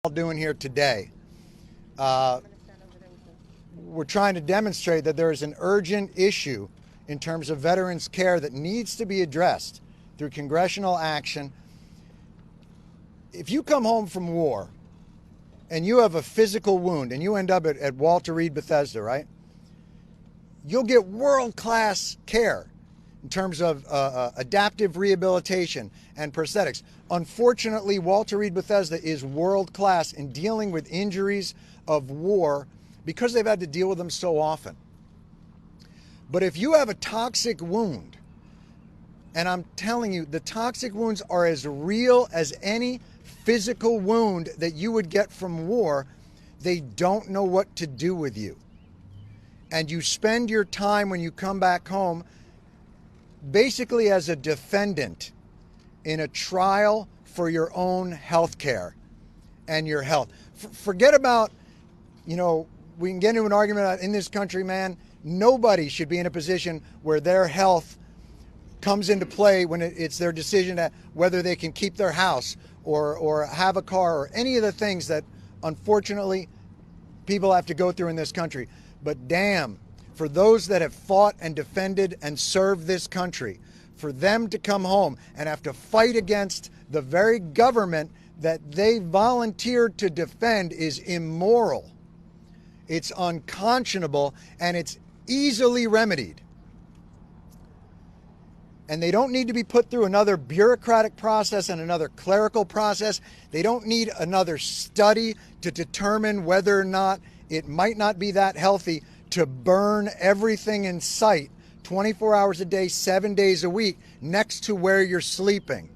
all doing here today. We're trying to demonstrate that there is an urgent issue in terms of veterans care that needs to be addressed through congressional action. If you come home from war and you have a physical wound and you end up at Walter Reed Bethesda, right? You'll get world-class care in terms of adaptive rehabilitation and prosthetics. Unfortunately, Walter Reed Bethesda is world-class in dealing with injuries of war because they've had to deal with them so often. But if you have a toxic wound, and I'm telling you, the toxic wounds are as real as any physical wound that you would get from war, they don't know what to do with you. And you spend your time when you come back home basically as a defendant in a trial for your own health care and your health. Forget about, we can get into an argument in this country, man. Nobody should be in a position where their health comes into play when it's their decision to whether they can keep their house or have a car or any of the things that unfortunately people have to go through in this country. But damn, for those that have fought and defended and served this country, for them to come home and have to fight against the very government that they volunteered to defend is immoral. It's unconscionable, and it's easily remedied. And they don't need to be put through another bureaucratic process and another clerical process. They don't need another study to determine whether or not it might not be that healthy to burn everything in sight 24 hours a day, 7 days a week next to where you're sleeping.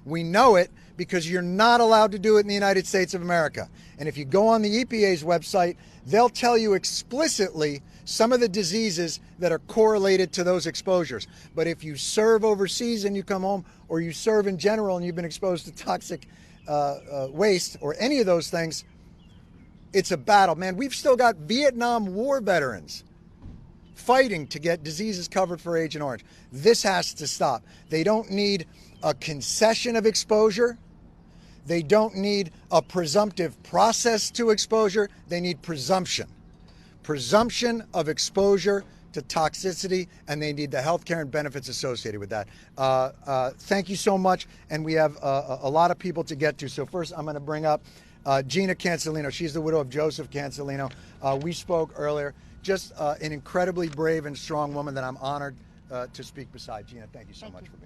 We know it because you're not allowed to do it in the United States of America. And if you go on the EPA's website, they'll tell you explicitly some of the diseases that are correlated to those exposures. But if you serve overseas and you come home, or you serve in general and you've been exposed to toxic waste or any of those things, it's a battle. Man, we've still got Vietnam War veterans fighting to get diseases covered for Agent Orange. This has to stop. They don't need a concession of exposure. They don't need a presumptive process to exposure. They need presumption. Presumption of exposure to toxicity, and they need the health care and benefits associated with that. Thank you so much, and we have a lot of people to get to. So first, I'm going to bring up Gina Cancelino. She's the widow of Joseph Cancelino. We spoke earlier. Just an incredibly brave and strong woman that I'm honored to speak beside. Gina, thank you so much for being here.